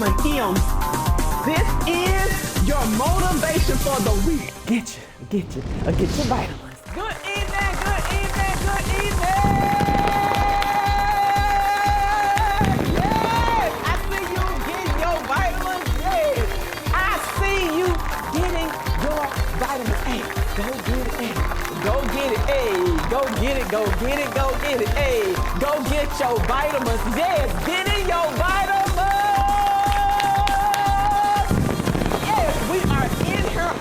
vitamin M. This is your motivation for the week. Get your vitamins. Good evening, good evening, good evening. Yes, I see you getting your vitamins. Yes, I see you getting your vitamins. Hey, go get it. Hey, go get it. Hey, go get it. Go get it. Go get it. Hey, go get your vitamins. Yes, getting your vitamins.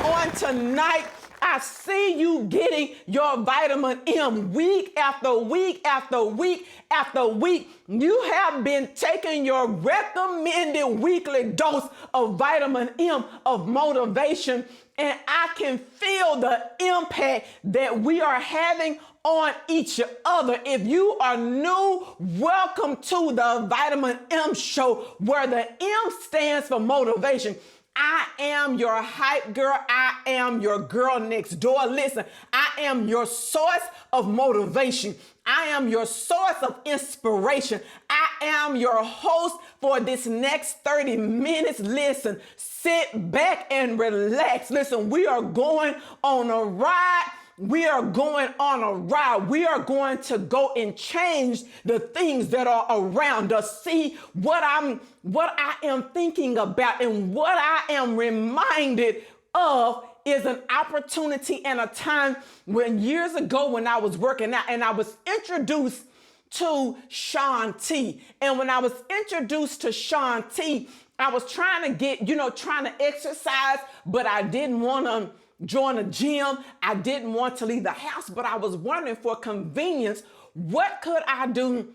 On tonight, I see you getting your vitamin M week after week after week after week. You have been taking your recommended weekly dose of vitamin M of motivation, and I can feel the impact that we are having on each other. If you are new, welcome to the Vitamin M Show, where the M stands for motivation. I am your hype girl. I am your girl next door. Listen, I am your source of motivation. I am your source of inspiration. I am your host for this next 30 minutes. Listen, sit back and relax. Listen, we are going on a ride. We are going on a ride. We are going to go and change the things that are around us. See what I am thinking about, and what I am reminded of is an opportunity and a time when years ago when I was working out and I was introduced to Shaun T. And when I was introduced to Shaun T, I was trying to exercise, but I didn't want to join a gym. I didn't want to leave the house, but I was wondering, for convenience, what could I do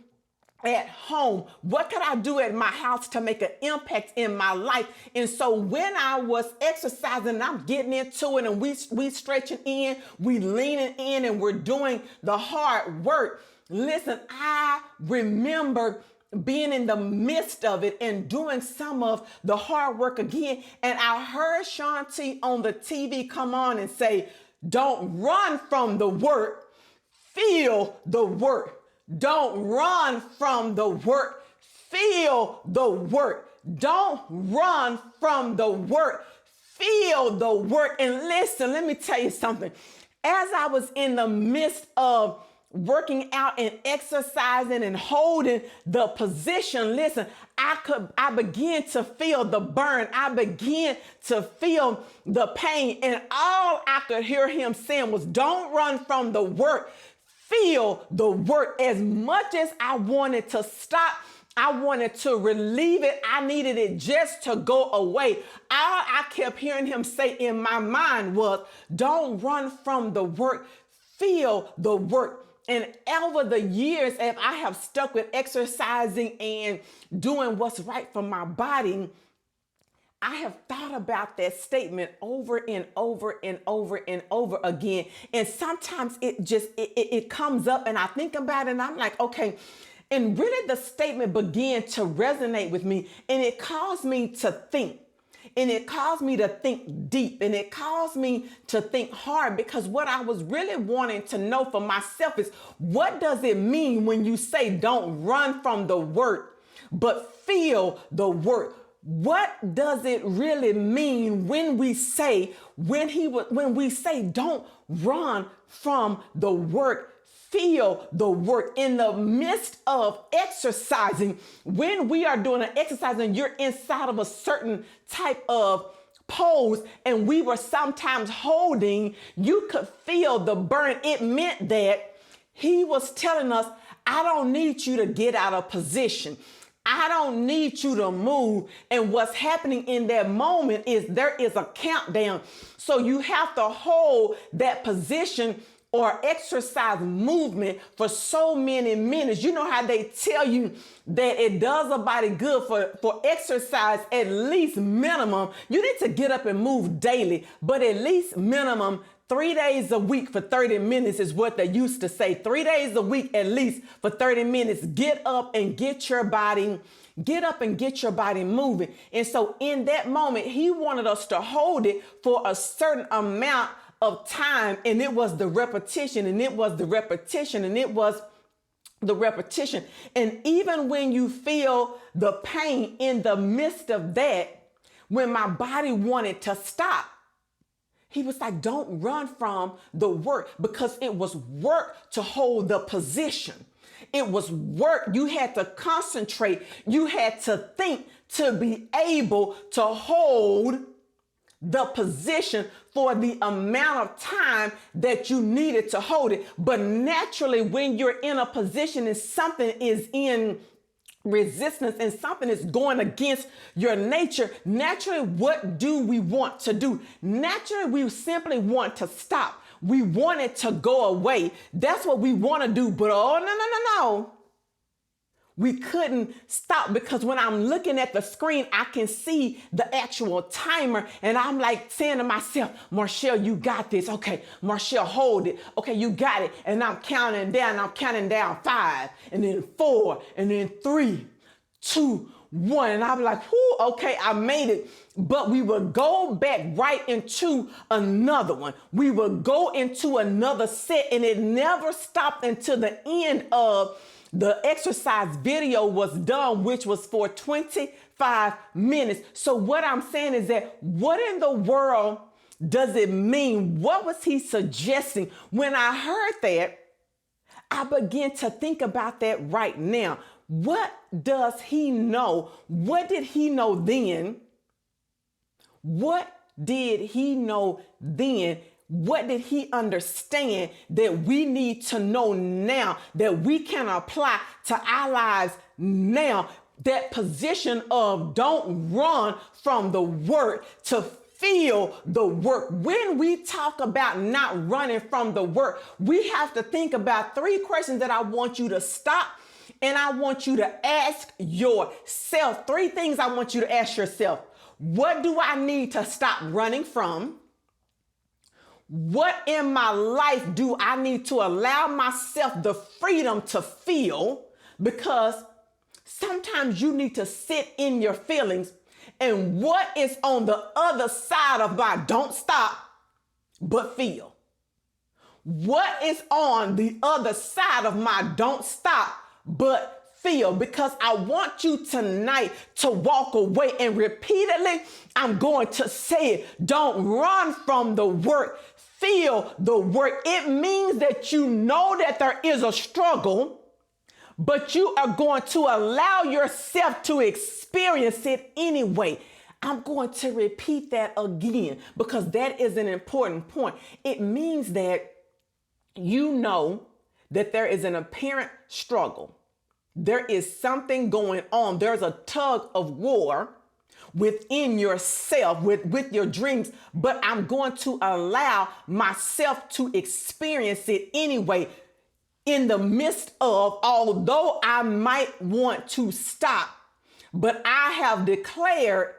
at home? What could I do at my house to make an impact in my life? And so when I was exercising, I'm getting into it, and we stretching in, we leaning in, and we're doing the hard work. Listen, I remember being in the midst of it and doing some of the hard work again. And I heard Shaun T on the TV come on and say, don't run from the work, feel the work. Don't run from the work, feel the work. Don't run from the work, feel the work. And listen, let me tell you something. As I was in the midst of working out and exercising and holding the position, listen, I began to feel the burn. I began to feel the pain. And all I could hear him saying was, don't run from the work, feel the work. As much as I wanted to stop, I wanted to relieve it, I needed it just to go away. All I kept hearing him say in my mind was, don't run from the work, feel the work. And over the years, as I have stuck with exercising and doing what's right for my body, I have thought about that statement over and over and over and over again. And sometimes it comes up and I think about it and I'm like, okay. And really the statement began to resonate with me, and it caused me to think. And it caused me to think deep, and it caused me to think hard, because what I was really wanting to know for myself is, what does it mean when you say don't run from the work, but feel the work? What does it really mean when we say don't run from the work, feel the work? In the midst of exercising, when we are doing an exercise and you're inside of a certain type of pose and we were sometimes holding, you could feel the burn. It meant that he was telling us, I don't need you to get out of position. I don't need you to move. And what's happening in that moment is there is a countdown. So you have to hold that position or exercise movement for so many minutes. You know how they tell you that it does a body good for exercise, at least minimum. You need to get up and move daily, but at least minimum 3 days a week for 30 minutes is what they used to say. 3 days a week at least for 30 minutes. Get up and get your body moving. And so in that moment, he wanted us to hold it for a certain amount of time, and it was the repetition, and it was the repetition, and it was the repetition. And even when you feel the pain in the midst of that, when my body wanted to stop, he was like, don't run from the work, because it was work to hold the position. It was work. You had to concentrate. You had to think to be able to hold the position for the amount of time that you needed to hold it. But naturally, when you're in a position and something is in resistance and something is going against your nature, naturally, what do we want to do? Naturally, we simply want to stop. We want it to go away. That's what we want to do. But oh, no. We couldn't stop, because when I'm looking at the screen, I can see the actual timer, and I'm like saying to myself, Marchelle, you got this. Okay, Marchelle, hold it. Okay, you got it. And I'm counting down. I'm counting down 5, and then 4, and then 3, 2, 1. And I'm like, whoo, okay, I made it. But we would go back right into another one. We would go into another set, and it never stopped until the end of the exercise video was done, which was for 25 minutes. So what I'm saying is that, what in the world does it mean? What was he suggesting? When I heard that, I began to think about that right now. What does he know? What did he know then? What did he know then? What did he understand that we need to know now, that we can apply to our lives now? That position of don't run from the work, to feel the work. When we talk about not running from the work, we have to think about 3 questions that I want you to stop and I want you to ask yourself. 3 things I want you to ask yourself. What do I need to stop running from? What in my life do I need to allow myself the freedom to feel? Because sometimes you need to sit in your feelings. And what is on the other side of my don't stop, but feel? What is on the other side of my don't stop, but feel? Because I want you tonight to walk away, and repeatedly I'm going to say it. Don't run from the work. Feel the work. It means that you know that there is a struggle, but you are going to allow yourself to experience it anyway. I'm going to repeat that again, because that is an important point. It means that you know that there is an apparent struggle. There is something going on. There's a tug of war within yourself, with your dreams, but I'm going to allow myself to experience it anyway, in the midst of, although I might want to stop, but I have declared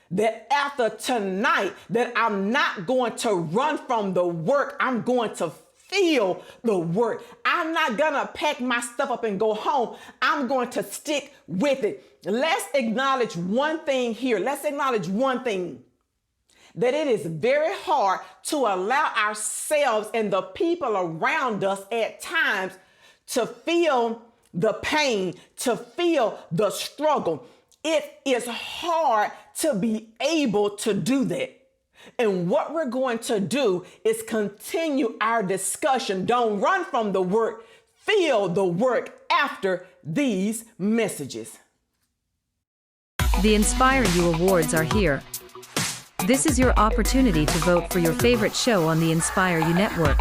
that after tonight that I'm not going to run from the work. I'm going to feel the work. I'm not gonna pack my stuff up and go home. I'm going to stick with it. Let's acknowledge one thing here. Let's acknowledge one thing, that it is very hard to allow ourselves and the people around us at times to feel the pain, to feel the struggle. It is hard to be able to do that. And what we're going to do is continue our discussion. Don't run from the work. Feel the work after these messages. The Inspire You Awards are here. This is your opportunity to vote for your favorite show on the Inspire You Network.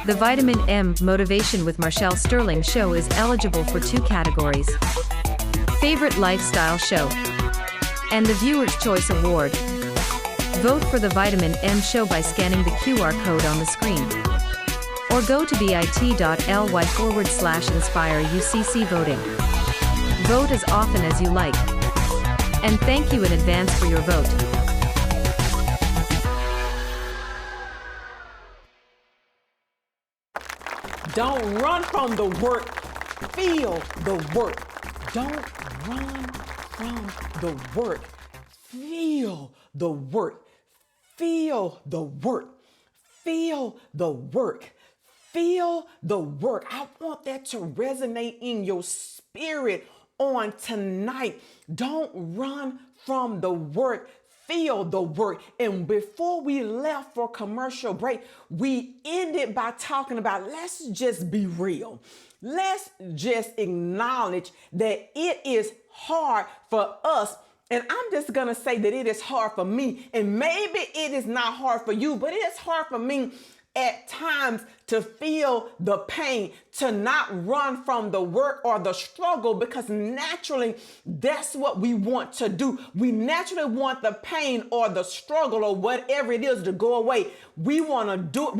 The Vitamin M Motivation with Marchelle Sterling show is eligible for 2 categories: Favorite Lifestyle Show and the Viewer's Choice Award. Vote for the Vitamin M show by scanning the QR code on the screen, or go to bit.ly/InspireUCC voting. Vote as often as you like. And thank you in advance for your vote. Don't run from the work. Feel the work. Don't run from the work. Feel the work. Feel the work. Feel the work. Feel the work. I want that to resonate in your spirit on tonight. Don't run from the work. Feel the work. And before we left for commercial break, we ended by talking about, let's just be real. Let's just acknowledge that it is hard for us. And I'm just going to say that it is hard for me. And maybe it is not hard for you, but it is hard for me at times to feel the pain, to not run from the work or the struggle, because naturally that's what we want to do. We naturally want the pain or the struggle or whatever it is to go away. We want to do it.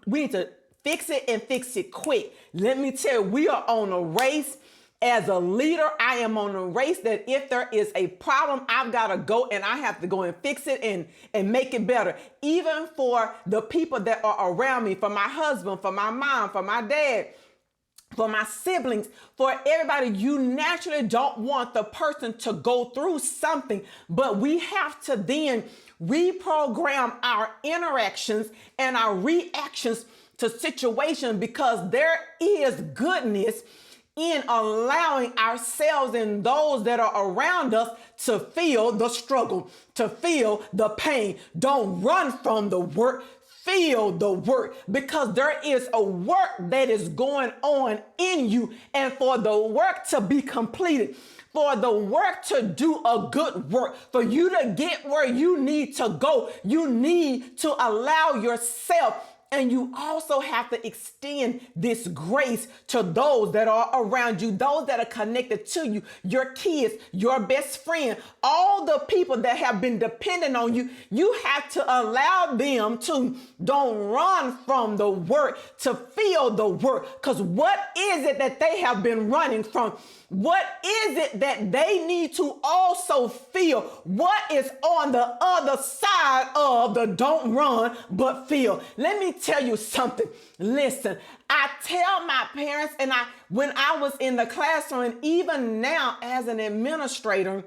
We need to fix it and fix it quick. Let me tell you, we are on a race. As a leader, I am on a race that if there is a problem, I've got to go and I have to go and fix it and make it better. Even for the people that are around me, for my husband, for my mom, for my dad, for my siblings, for everybody, you naturally don't want the person to go through something, but we have to then reprogram our interactions and our reactions to situations, because there is goodness in allowing ourselves and those that are around us to feel the struggle, to feel the pain. Don't run from the work. Feel the work, because there is a work that is going on in you. And for the work to be completed, for the work to do a good work, for you to get where you need to go, you need to allow yourself. And you also have to extend this grace to those that are around you, those that are connected to you, your kids, your best friend, all the people that have been dependent on you. You have to allow them to don't run from the work, to feel the work. Because what is it that they have been running from? What is it that they need to also feel? What is on the other side of the don't run but feel? Let me tell you something. Listen, I tell my parents, and when I was in the classroom, and even now as an administrator,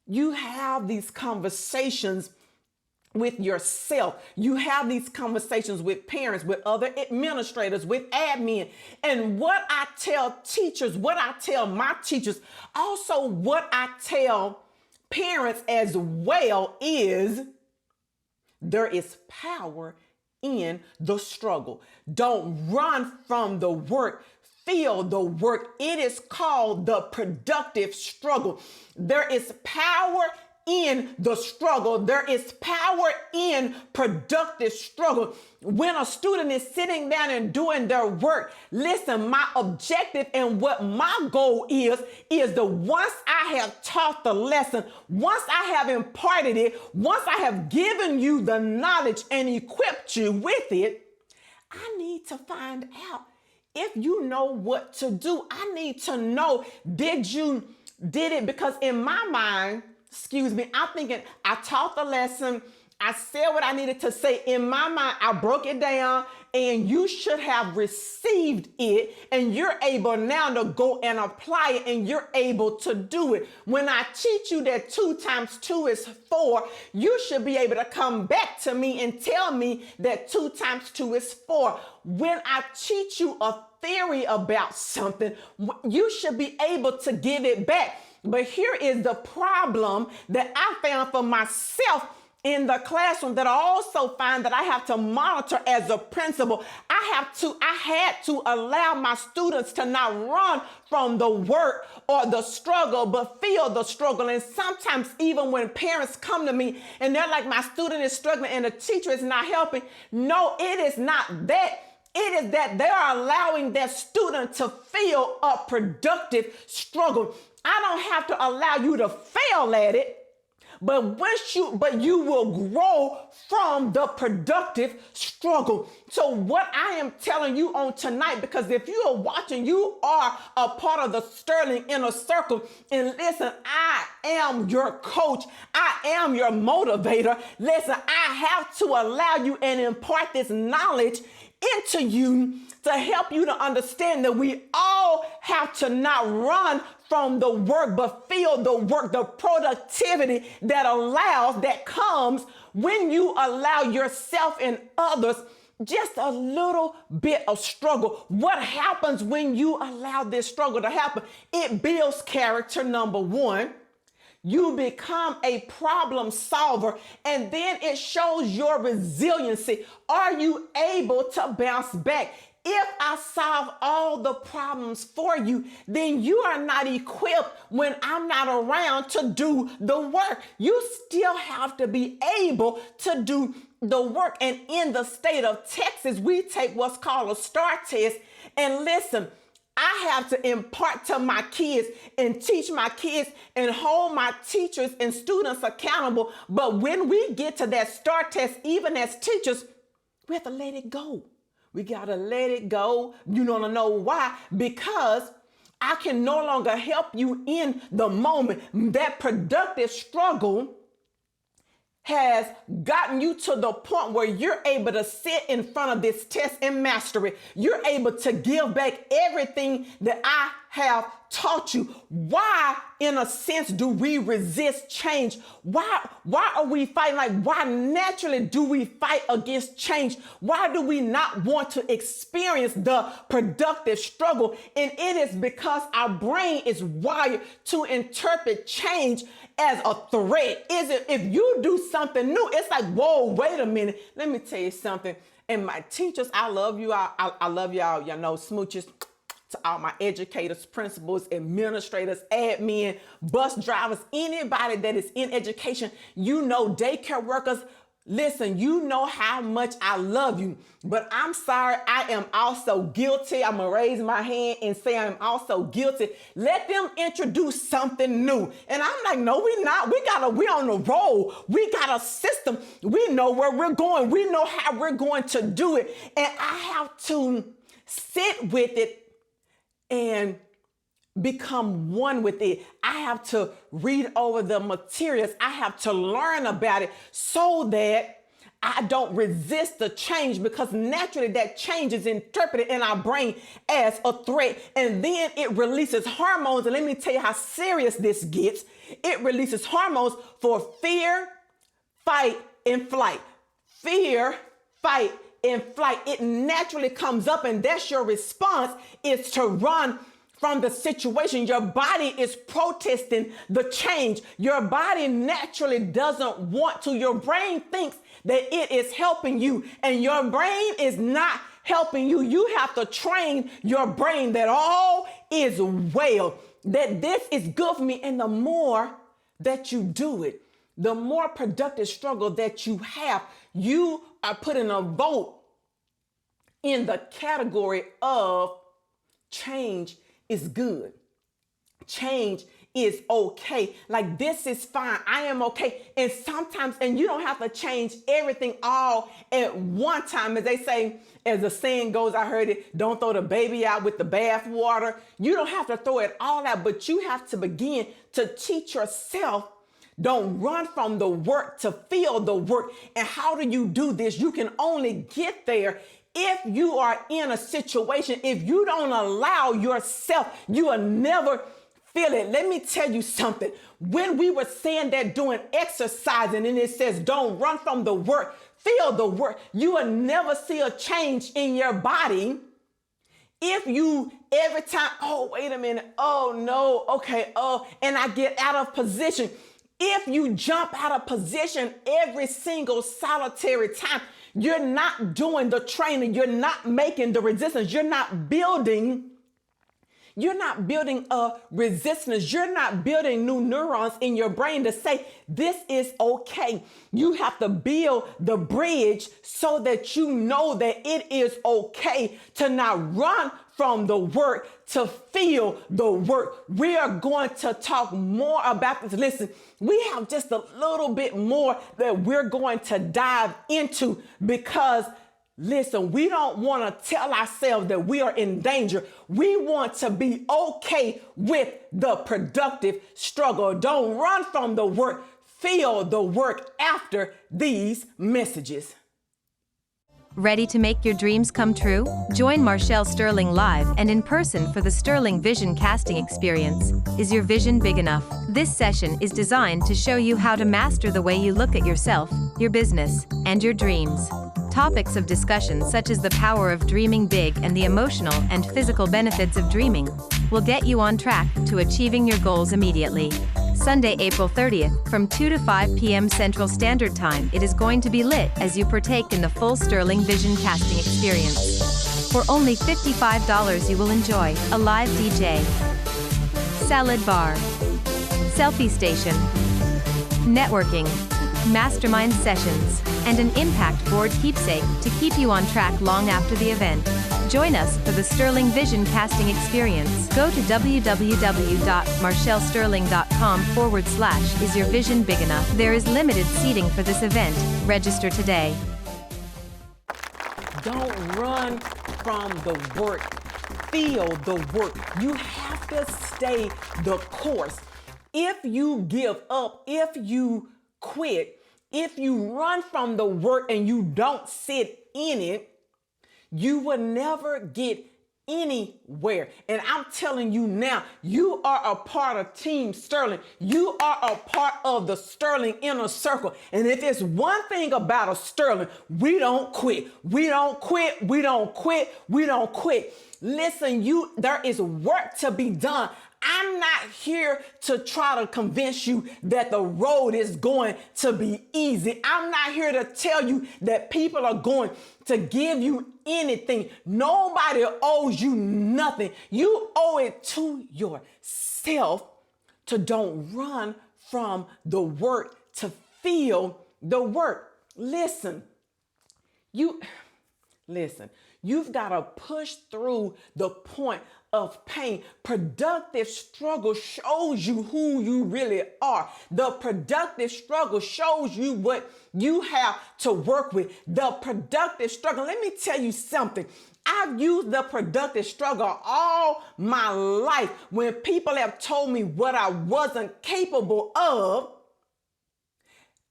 you have these conversations with yourself. You have these conversations with parents, with other administrators, with admin. And what I tell teachers, what I tell my teachers, also what I tell parents as well, is there is power in the struggle. Don't run from the work. Feel the work. It is called the productive struggle. There is power in the struggle. There is power in productive struggle. When a student is sitting down and doing their work, listen, my objective and what my goal is that once I have taught the lesson, once I have imparted it, once I have given you the knowledge and equipped you with it, I need to find out if you know what to do. I need to know, did it? Because in my mind, I'm thinking I taught the lesson. I said what I needed to say. In my mind, I broke it down, and you should have received it, and you're able now to go and apply it, and you're able to do it. When I teach you that 2 times 2 is 4, you should be able to come back to me and tell me that 2 times 2 is 4. When I teach you a theory about something, you should be able to give it back. But here is the problem that I found for myself in the classroom, that I also find that I have to monitor as a principal. I had to allow my students to not run from the work or the struggle, but feel the struggle. And sometimes even when parents come to me and they're like, my student is struggling and the teacher is not helping. No, it is not that. It is that they are allowing their student to feel a productive struggle. I don't have to allow you to fail at it, but you will grow from the productive struggle. So what I am telling you on tonight, because if you are watching, you are a part of the Sterling Inner Circle. And listen, I am your coach. I am your motivator. Listen, I have to allow you and impart this knowledge into you to help you to understand that we all have to not run from the work, but feel the work, the productivity that comes when you allow yourself and others just a little bit of struggle. What happens when you allow this struggle to happen? It builds character, number one. You become a problem solver, and then it shows your resiliency. Are you able to bounce back? If I solve all the problems for you, then you are not equipped when I'm not around to do the work. You still have to be able to do the work. And in the state of Texas, we take what's called a STAR test. And listen, I have to impart to my kids and teach my kids and hold my teachers and students accountable. But when we get to that STAR test, even as teachers, we have to let it go. We got to let it go. You don't know why? Because I can no longer help you in the moment. That productive struggle has gotten you to the point where you're able to sit in front of this test and master it. You're able to give back everything that I have taught you. Why, in a sense, do we resist change? Why are we fighting? Like, why naturally do we fight against change? Why do we not want to experience the productive struggle? And it is because our brain is wired to interpret change as a threat. Is it? If you do something new, it's like, whoa, wait a minute. Let me tell you something. And my teachers, I love you. I love y'all. Y'all know, smooches. To all my educators, principals, administrators, admin, bus drivers, anybody that is in education, you know, daycare workers, listen, you know how much I love you. But I'm sorry, I am also guilty. I'm going to raise my hand and say I'm also guilty. Let them introduce something new. And I'm like, no, we're not. We're on the roll. We got a system. We know where we're going. We know how we're going to do it. And I have to sit with it and become one with it. I have to read over the materials. I have to learn about it so that I don't resist the change, because naturally that change is interpreted in our brain as a threat. And then it releases hormones. And let me tell you how serious this gets. It releases hormones for fear, fight, and flight. Fear, fight, in flight. It naturally comes up, and that's your response, is to run from the situation. Your body is protesting the change. Your body naturally doesn't want to. Your brain thinks that it is helping you, and your brain is not helping you. You have to train your brain that all is well, that this is good for me. And the more that you do it, the more productive struggle that you have. You are putting a vote in the category of change is good. Change is okay. Like, this is fine. I am okay. And sometimes, and you don't have to change everything all at one time. As they say, as the saying goes, I heard it, don't throw the baby out with the bath water. You don't have to throw it all out, but you have to begin to teach yourself. Don't run from the work, to feel the work. And how do you do this? You can only get there if you are in a situation. If you don't allow yourself, you will never feel it. Let me tell you something. When we were saying that doing exercising, and it says don't run from the work, feel the work, you will never see a change in your body if you every time, oh, wait a minute, oh no, okay, oh, and I get out of position. If you jump out of position every single solitary time, you're not doing the training. You're not making the resistance. You're not building a resistance. You're not building new neurons in your brain to say, this is okay. You have to build the bridge so that you know that it is okay to not run from the work, to feel the work. We are going to talk more about this. Listen, we have just a little bit more that we're going to dive into, because listen, we don't want to tell ourselves that we are in danger. We want to be okay with the productive struggle. Don't run from the work. Feel the work after these messages. Ready to make your dreams come true? Join Marchelle Sterling live and in person for the Sterling Vision Casting Experience. Is your vision big enough? This session is designed to show you how to master the way you look at yourself, your business, and your dreams. Topics of discussion such as the power of dreaming big and the emotional and physical benefits of dreaming will get you on track to achieving your goals immediately. Sunday, April 30th, from 2 to 5 p.m. Central Standard Time, it is going to be lit as you partake in the full Sterling Vision casting experience. For only $55, you will enjoy a live DJ, salad bar, selfie station, networking, mastermind sessions, and an impact board keepsake to keep you on track long after the event. Join us for the Sterling Vision casting experience. Go to www.marchellesterling.com/. Is your vision big enough? There is limited seating for this event. Register today. Don't run from the work. Feel the work. You have to stay the course. If you give up, if you quit, if you run from the work and you don't sit in it, you will never get anywhere. And I'm telling you now, you are a part of Team Sterling. You are a part of the Sterling inner circle. And if it's one thing about a Sterling, we don't quit. We don't quit. We don't quit. We don't quit. Listen, there is work to be done. I'm not here to try to convince you that the road is going to be easy. I'm not here to tell you that people are going to give you anything. Nobody owes you nothing. You owe it to yourself to don't run from the work, to feel the work. Listen, you've got to push through the point of pain. Productive struggle shows you who you really are. The productive struggle shows you what you have to work with. The productive struggle, let me tell you something. I've used the productive struggle all my life. When people have told me what I wasn't capable of,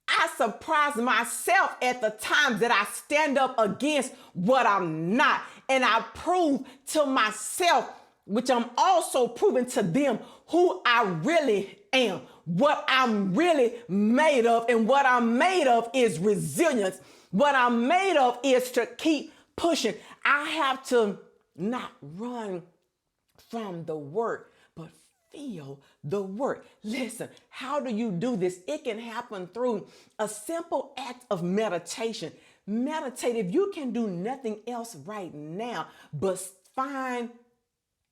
I surprise myself at the times that I stand up against what I'm not. And I prove to myself, which I'm also proving to them, who I really am, what I'm really made of. And what I'm made of is resilience. What I'm made of is to keep pushing. I have to not run from the work, but feel the work. Listen, how do you do this? It can happen through a simple act of meditation. Meditate. If you can do nothing else right now, but find,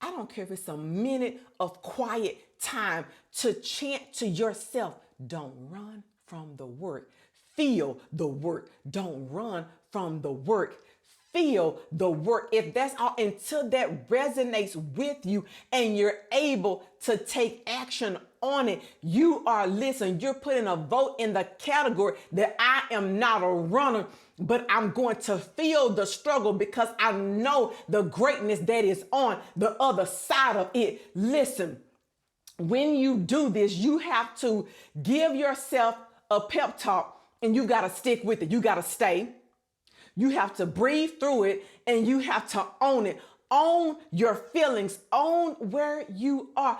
I don't care if it's a minute of quiet time to chant to yourself, don't run from the work. Feel the work. Don't run from the work. Feel the work. If that's all, until that resonates with you and you're able to take action on it, you're putting a vote in the category that I am not a runner, but I'm going to feel the struggle because I know the greatness that is on the other side of it. Listen, when you do this, you have to give yourself a pep talk and you got to stick with it. You got to stay. You have to breathe through it and you have to own it. Own your feelings. Own where you are.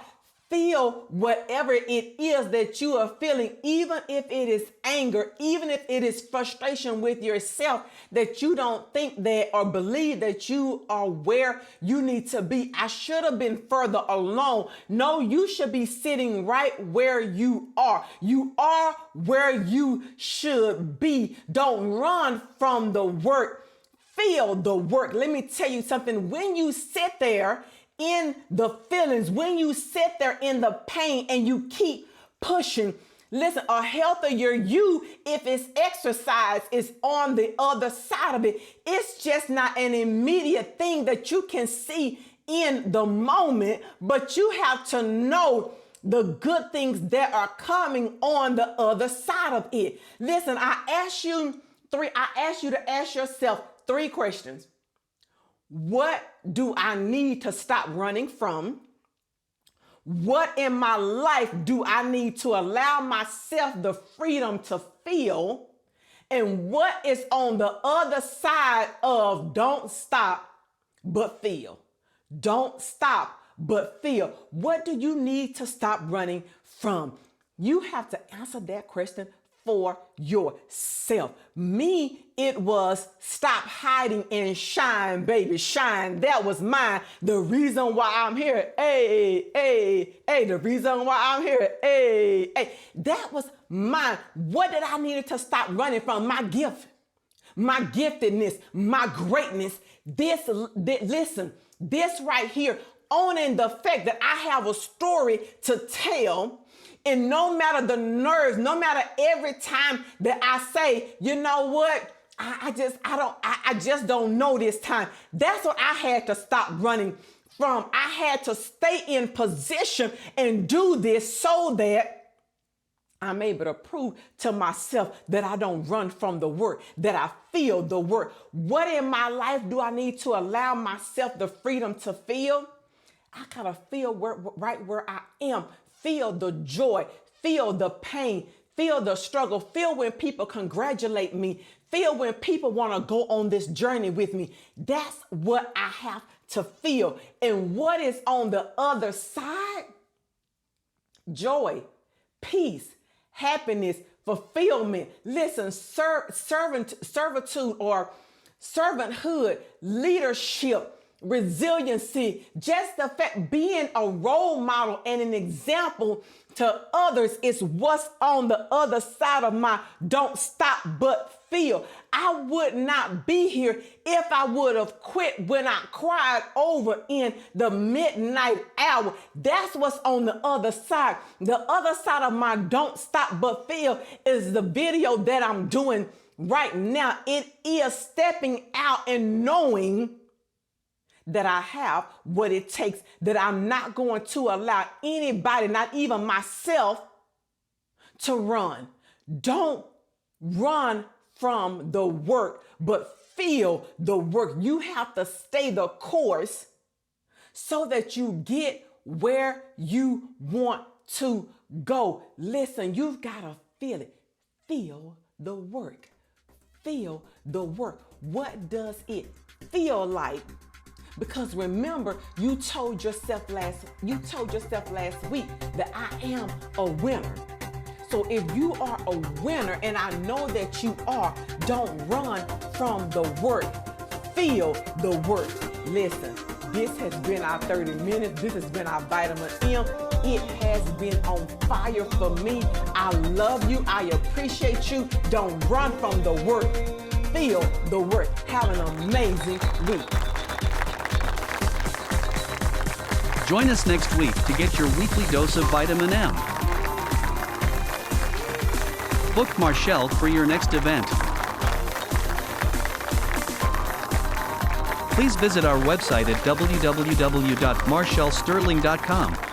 Feel whatever it is that you are feeling, even if it is anger, even if it is frustration with yourself that you don't think that or believe that you are where you need to be. I should have been further along. No, you should be sitting right where you are. You are where you should be. Don't run from the work. Feel the work. Let me tell you something. When you sit there in the feelings, when you sit there in the pain and you keep pushing, listen, a healthier you, if it's exercise, is on the other side of it. It's just not an immediate thing that you can see in the moment, but you have to know the good things that are coming on the other side of it. Listen, I ask you to ask yourself 3 questions. What do I need to stop running from? What in my life do I need to allow myself the freedom to feel? And what is on the other side of don't stop, but feel? Don't stop, but feel. What do you need to stop running from? You have to answer that question for yourself. Me, it was stop hiding and shine, baby, shine. That was mine. The reason why I'm here, the reason why I'm here, that was mine. What did I need to stop running from? My gift, my giftedness, my greatness. Listen, this right here, owning the fact that I have a story to tell. And no matter the nerves, no matter every time that I say, you know what, I just don't know this time. That's what I had to stop running from. I had to stay in position and do this so that I'm able to prove to myself that I don't run from the work, that I feel the work. What in my life do I need to allow myself the freedom to feel? I gotta feel right where I am. Feel the joy, feel the pain, feel the struggle, feel when people congratulate me, feel when people want to go on this journey with me. That's what I have to feel. And what is on the other side? Joy, peace, happiness, fulfillment. Listen, servitude or servanthood, leadership, resiliency, just the fact being a role model and an example to others is what's on the other side of my don't stop but feel. I would not be here if I would have quit when I cried over in the midnight hour. That's what's on the other side. The other side of my don't stop but feel is the video that I'm doing right now. It is stepping out and knowing that I have what it takes, that I'm not going to allow anybody, not even myself, to run. Don't run from the work, but feel the work. You have to stay the course so that you get where you want to go. Listen, you've got to feel it. Feel the work. Feel the work. What does it feel like? Because remember, you told yourself last week that I am a winner. So if you are a winner, and I know that you are, don't run from the work. Feel the work. Listen, this has been our 30 minutes. This has been our Vitamin M. It has been on fire for me. I love you. I appreciate you. Don't run from the work. Feel the work. Have an amazing week. Join us next week to get your weekly dose of Vitamin M. Book Marchelle for your next event. Please visit our website at www.marchellesterling.com.